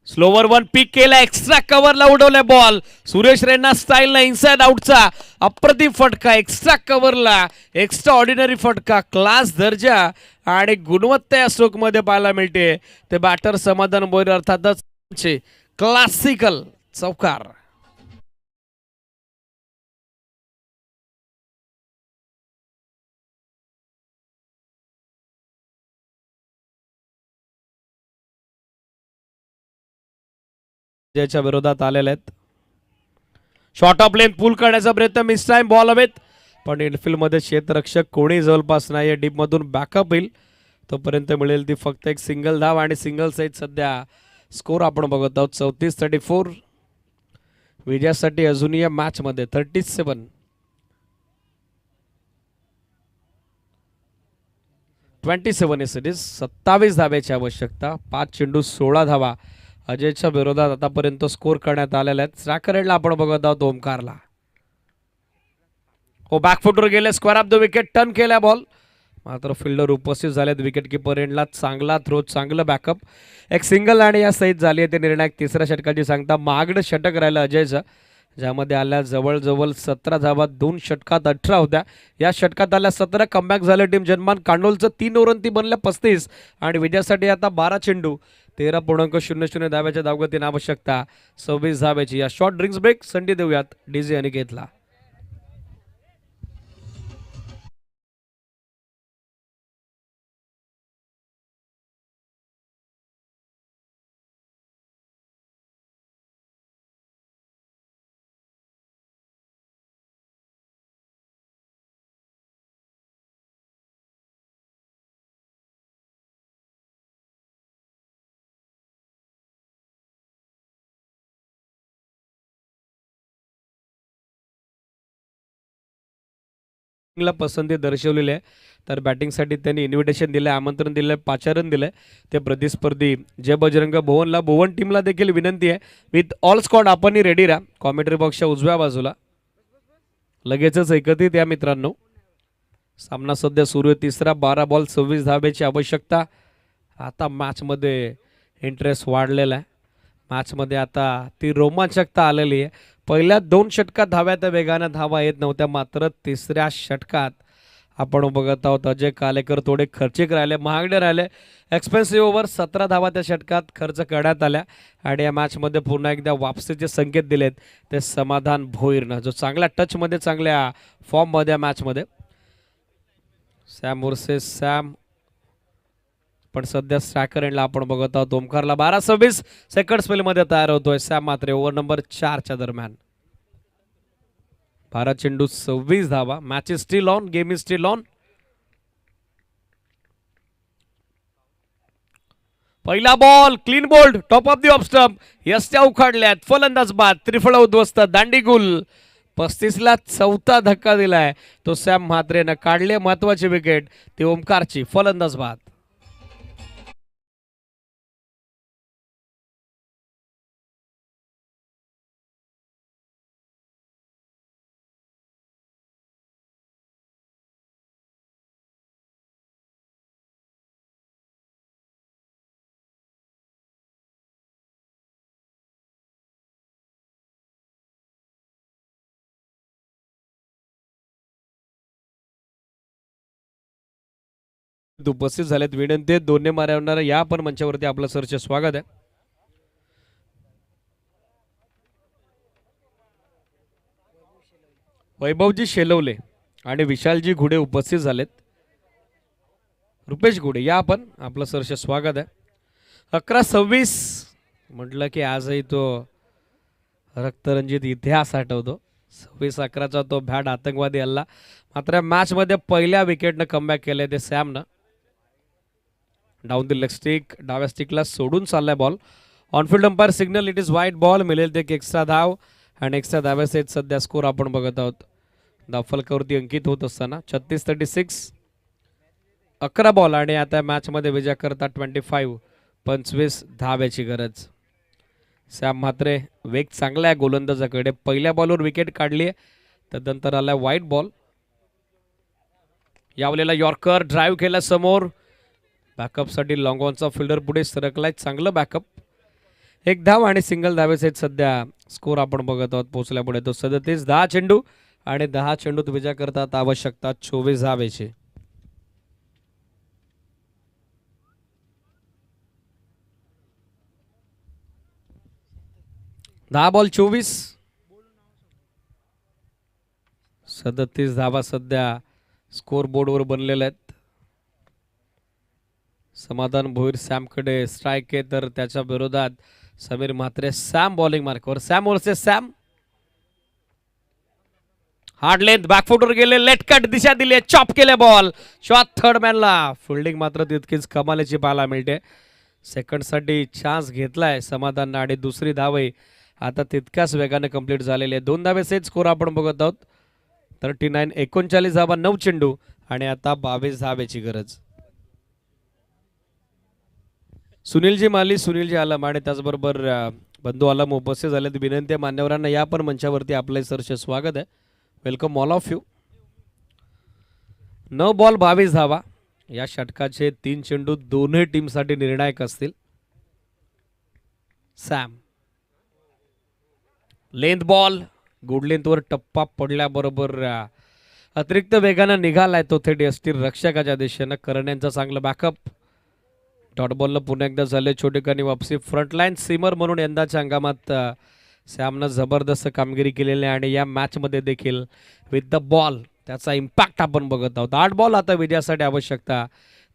स्लोवर वन पिक केला, एक्स्ट्रा कव्हरला उडवलाय बॉल. सुरेश रैना स्टाईलला इनसाइड आउटचा अप्रतिम फटका, एक्स्ट्रा कव्हरला एक्स्ट्रा ऑर्डिनरी फटका, क्लास दर्जा आणि गुणवत्ता या स्ट्रोक मध्ये पाहायला मिळते. ते बॅटर समाधान भोईर अर्थातच क्लासिकल चौकार. च्या विरोधात आलेले आहेत. शॉर्ट ऑफ लेन पूल करण्याचा प्रयत्न, मिस टाइम बॉल हवेत, पण इनफिल्ड मध्ये क्षेत्ररक्षक कोणी जवळपास नाही. डीप मधून बॅकअप येईल तोपर्यंत मिळेल ती फक्त एक सिंगल धाव आणि सिंगल साईड सध्या स्कोर आपण बघत आहोत 34-34. विजयासाठी अजूनही या मॅच मध्ये 27 धाब्याची आवश्यकता. 5 चेंडू 16 धावा अजयच्या विरोधात आतापर्यंत स्कोर करण्यात आलेल्या आहेत. स्ट्रायकरला आपण बघत आहोत ओमकारला. हो बॅकफुटवर गेले, square of the wicket, turn केला बॉल, मात्र फिल्डर उपस्थित झालेत. विकेट किपर एंडला चांगला थ्रो, चांगलं बॅकअप, एक सिंगल आणि या सहित झाली आहे ते निर्णायक तिसऱ्या षटकाची सांगता. महागडं षटक राहिलं अजयचं, ज्यामध्ये आल्या जवळजवळ 17 धावा. 2 षटकात 18 होत्या. या षटकात आल्या 17. कमबॅक झालं टीम जनमान कांडोलचं. 3 ओव्हरंती बनल्या 35 आणि विजयासाठी आता 12 चेंडू 13.00 धाव्याच्या धावगतीने आवश्यकता 26 धाव्याची. या शॉर्ट ड्रिंक्स ब्रेक संधी देऊयात डीजे अनिकेतला. ला पसंती दर्शवलेली आहे, तर बॅटिंगसाठी त्यांनी इन्व्हिटेशन दिलं, आमंत्रण दिलं, पाचारण दिलं. ते प्रतिस्पर्धी जय बजरंग भुवनला, भुवन टीमला देखील विनंती आहे, विथ ऑल स्क्वॉड आपणही रेडी राहा. कॉमेंट्री बॉक्सच्या उजव्या बाजूला लगेचच एकत्रित या मित्रांनो. सामना सध्या सुरू आहे. तिसरा 12 बॉल 26 धाब्याची आवश्यकता. आता मॅचमध्ये इंटरेस्ट वाढलेला आहे. मॅचमध्ये आता ती रोमांचकता आलेली आहे. पहिल्या 2 षटकात धाव्या त्या वेगाने धावा येत नव्हत्या, मात्र तिसऱ्या षटकात आपण बघत आहोत अजय कालेकर थोडे खर्चिक राहिले, महागडे राहिले. एक्सपेन्सिव्ह ओव्हर 17 धावा त्या षटकात खर्च करण्यात आल्या आणि या मॅचमध्ये पुन्हा एकदा वापसीचे संकेत दिलेत ते समाधान भोईरनं, जो चांगल्या टचमध्ये, चांगल्या फॉर्ममध्ये या मॅचमध्ये. सॅम वर्सेस सॅम, पण सध्या स्ट्रायकर एंडला आपण बघत आहोत ओमकारला. 12-26 सेकंड स्पेलमध्ये तयार होतोय सॅम मात्रे ओव्हर नंबर 4च्या दरम्यान. 12 चेंडू 26 धावा. Match is still on, game is still on. पहिला ball clean bowled, top of the off stump, यष्ट्या उखाडल्यात, फलंदाज बाद, त्रिफळ उद्ध्वस्त, दांडीगुल. 35ला 4था धक्का दिलाय तो सॅम म्हात्रेनं. काढले महत्वाची विकेट ती ओमकारची, फलंदाज बाद. उपस्थित झालेत. विनंती आहे दोन्ही माऱ्यावर या पण मंचावरती आपलं सरचे स्वागत आहे. वैभवजी शेलवले आणि विशालजी घुडे उपस्थित झालेत. रुपेश घुडे या पण आपलं सरचे स्वागत आहे. 11-26 म्हटलं की आजही तो रक्तरंजित इतिहास आठवतो. 26-11चा तो भॅड आतंकवादी हल्ला. मात्र मॅच मध्ये पहिल्या विकेटनं कमबॅक केलंय ते सॅमनं. डाऊन द लेग स्टिक डाव्या स्टिकला सोडून चाललाय ball. On-field umpire signal it is वाईट बॉल. मिळेल ते एक एक्स्ट्रा धाव आणि एक्स्ट्रा धाव्याचे सध्या स्कोर आपण बघत आहोत. धावफलकावरती अंकित होत असताना 36-36 11 बॉल आणि आता मॅच मध्ये विजय करता 25 धाव्याची गरज. सॅम म्हात्रे वेग चांगला आहे गोलंदाजाकडे. पहिल्या बॉलवर विकेट काढली आहे. त्यानंतर आला व्हाईट बॉल. यावलेला यॉर्कर ड्राईव्ह केला समोर. बॅकअपसाठी लॉंग ऑनचा फिल्डर पुढे सरकलाय. चांगलं बॅकअप. एक धाव आणि सिंगल धावेचे सध्या स्कोर आपण बघत आहोत. पोहोचल्या पुढे तो 37 10 चेंडू आणि 10 चेंडूत विजय करतात. आवश्यकता 24 धावेची. दहा बॉल 24 37 धावा सध्या स्कोर बोर्डवर बनलेल्या आहेत. समाधान भोईर सॅमकडे स्ट्राईक आहे तर त्याच्या विरोधात समीर म्हात्रे. सॅम बॉलिंग मार्कवर. Sam versus Sam. Hard length बॅकफुटवर गेले. लेट कट दिशा दिली. चॉप केले बॉल. शॉट थर्ड मॅनला. फिल्डिंग मात्र तितकीच कमालीची पाहायला मिळते. सेकंडसाठी चान्स घेतलाय समाधाननं आणि दुसरी धावही आता तितक्याच वेगाने कंप्लीट झालेली आहे. 2 धावेचे स्कोर आपण बघत आहोत. 39 धावा 9 चेंडू आणि आता 22 धावेची गरज. सुनीलजी माली सुनीलजी आलम आणि त्याचबरोबर बंधू आलम उपस्थित झाले. विनंती आहे मान्यवरांना या पण मंचावरती आपले सरचे स्वागत आहे. Welcome all of you. 9 ball 22 धावा. या षटकाचे 3 चेंडू दोन्ही टीमसाठी निर्णायक असतील. Sam length ball. गुड लेंथवर टप्पा पडल्याबरोबर अतिरिक्त वेगानं निघालाय तो थेट यष्टीर रक्षकाच्या दिशेनं. करण्यांचा चांगलं बॅकअप. डॉट बॉलनं पुन्हा एकदा झाले छोटेखानी वापसी. फ्रंटलाईन सीमर म्हणून यंदाच्या हंगामात सॅमनं जबरदस्त कामगिरी केलेली आहे आणि या मॅचमध्ये देखील विथ द बॉल त्याचा इम्पॅक्ट आपण बघत आहोत. 8 बॉल आता विजयासाठी आवश्यकता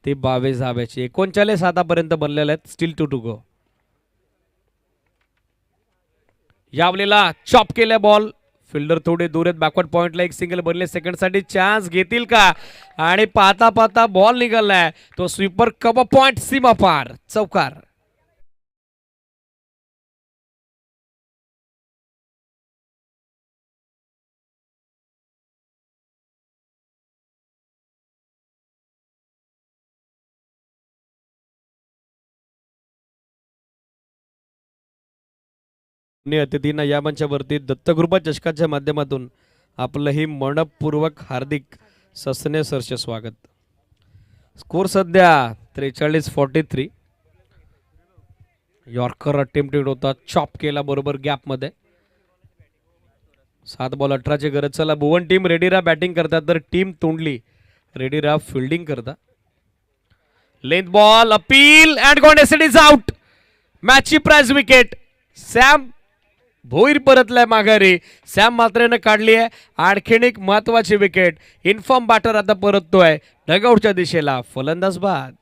ती 22 धाव्याची. 39 आतापर्यंत बनलेले आहेत. Still to go. यावलेला चॉप केल्या बॉल. फिल्डर थोडे दूर आहेत. बॅकवर्ड पॉइंटला एक सिंगल बनले. सेकंडसाठी चान्स घेतील का आणि पाहता पाहता बॉल निघालाय तो स्वीपर. कव्हर पॉइंट सीमा पार. चौकार. अतिथींना या मंचावरती दत्तकृपा चषकाच्या माध्यमातून आपलं ही मनपूर्वक हार्दिक ससने सरचे स्वागत. स्कोर सध्या 43-43. यॉर्कर अटेम्प्टेड होता. चॉप केला बरोबर गॅपमध्ये. 7 बॉल 18ची गरज. चला भुवन टीम रेडी राहा. बॅटिंग करतात तर टीम तोंडली रेडी राहा फिल्डिंग करता. Length ball appeal and gone. Yes it is out. मॅचची प्राइज विकेट. सॅम भोईर परतलाय माघारी. सॅम मात्रेनं काढली आहे आणखीन एक महत्वाची विकेट. इन्फॉर्म बॅटर आता परततोय डगआउटच्या दिशेला. फलंदाज बाद.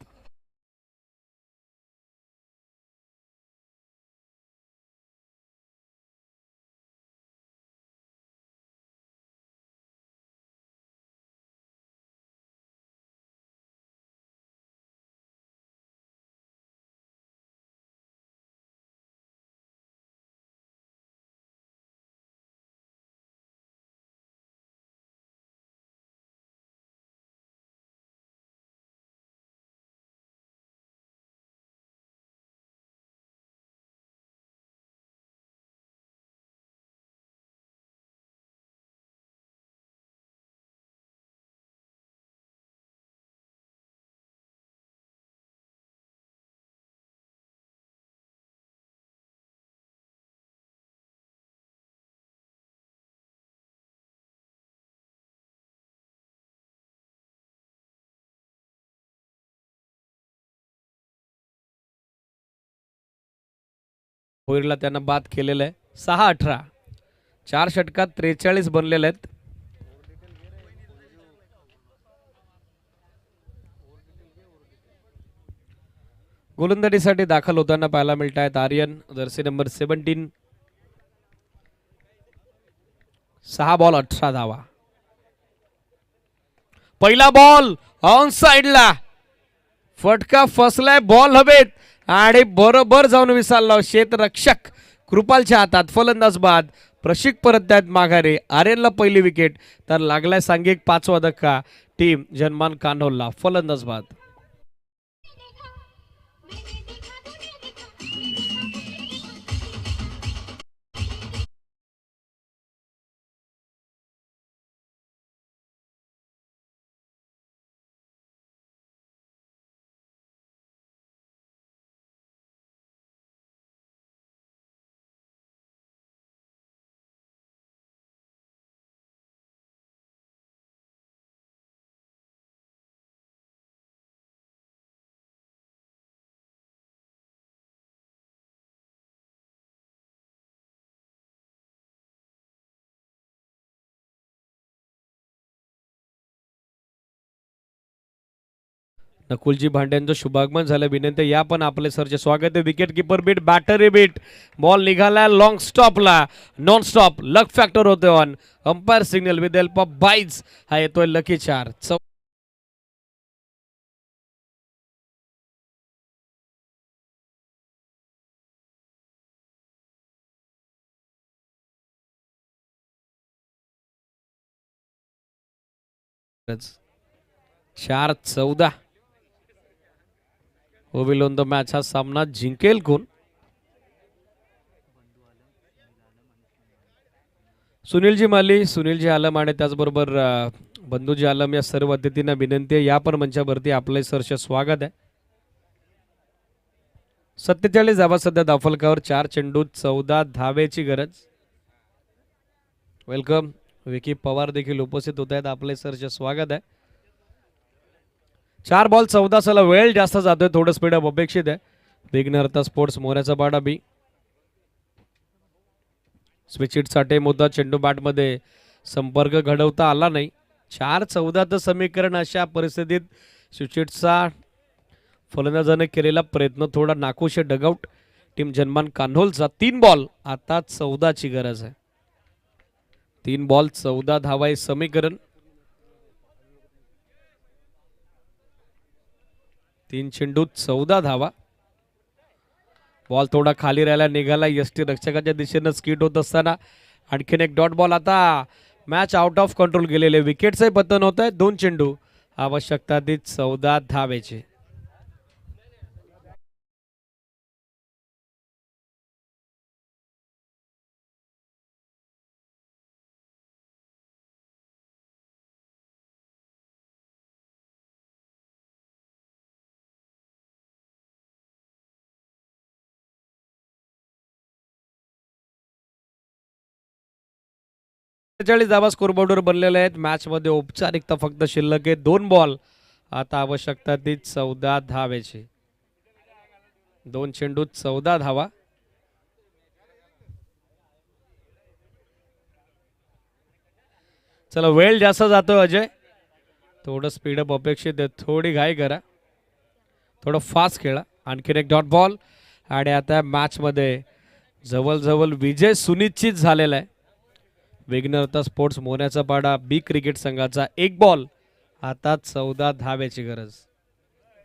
भोईरला त्यानं बाद केलेलं आहे. 6-18, 4 षटकात 43 बनलेले आहेत. गोलंदाजीसाठी दाखल होताना पाहायला मिळत आहेत आर्यन, जर्सी नंबर 17. 6 बॉल 18 धावा. पहिला बॉल ऑन साइडला, फटका फसलाय, बॉल हवेत आणि बरोबर जाऊन विसारला क्षेत्ररक्षक कृपालच्या हातात. फलंदाज बाद. प्रशिक परत आहेत माघारी. आर्यनला पहिली विकेट, तर लागलाय सांघिक 5वा धक्का टीम जनमान कान्होलला. फलंदाज बाद. नकुलजी भांड्यांचं शुभागमन झालं. विनंती या पण आपले सरचे स्वागत आहे. Wicket keeper beat, batter beat, ball निघाला long stop, non stop. Luck factor होते on. Umpire signal with help of byes. हा येतोय लकी 4. चार 14 Who will win the match? हा सामना जिंकेल कोण? सुनीलजी माली, सुनीलजी आलम आणि त्याचबरोबर बंधूजी आलम या सर्व अतिथींना विनंती आहे, या पण मंचावरती आपले सरचे स्वागत आहे. 47 धावा सध्या दाफलकावर. 4 चेंडूत 14 धावेची गरज. वेलकम. विकी पवार देखील उपस्थित होत आहेत. आपले सरचे स्वागत आहे. 4 बॉल 14. चला वेळ जास्त जातोय, थोडं स्पीडअप अपेक्षित आहे. विघ्नहर्ता स्पोर्ट्स मोऱ्याचा पाडा बी. स्विच हिटसाठी मुद्दा. चेंडू बॅटमध्ये संपर्क घडवता आला नाही. 4-14 समीकरण. अशा परिस्थितीत स्विच हिटचा फलंदाजाने केलेला प्रयत्न थोडा नाखुश आहे. डगआउट टीम जनमान कान्होलचा. 3 बॉल आता 14 ची गरज आहे. 3 बॉल 14 धावा हे समीकरण. 3 चेंडूत 14 धावा. बॉल थोडा खाली राहिला, निघाला यष्टी रक्षकाच्या दिशेनं स्किट होत असताना आणखीन एक डॉट बॉल. आता मॅच आउट ऑफ कंट्रोल गेलेले. विकेटचे पतन होत आहे. 2 चेंडू, आवश्यकता ती 14 धावेची. धावा स्कोरबोर्डवर बनलेले आहेत. मॅच मध्ये औपचारिकता फक्त शिल्लक आहे. 2 बॉल आता आवश्यकता ती 14 धावेची. 2 चेंडूत 14 धावा. चला वेळ जास्त जातोय अजय, थोडं स्पीडअप अपेक्षित आहे. थोडी घाई करा, थोडं फास्ट खेळा. आणखीन एक डॉट बॉल आणि आता मॅच मध्ये जवळजवळ विजय सुनिश्चित झालेला आहे. विघ्नहर्ता स्पोर्ट्स मोन्याचा पाडा बी क्रिकेट संघाचा. 1 बॉल आता 14 धावेची गरज.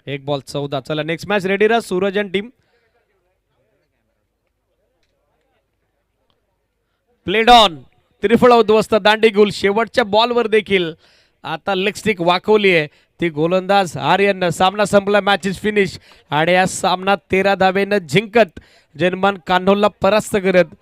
1 बॉल 14. चला नेक्स्ट मॅच रेडी राहा. Suraj and team played on. त्रिफळ उद्ध्वस्त दांडी गुल. शेवटच्या बॉलवर देखील आता लेग स्टिक वाकवली आहे ती गोलंदाज आर्यन. सामना संपला, मॅच इज फिनिश. आणि या सामना 13 धावेनं जिंकत जनमान कान्होलला परास्त करत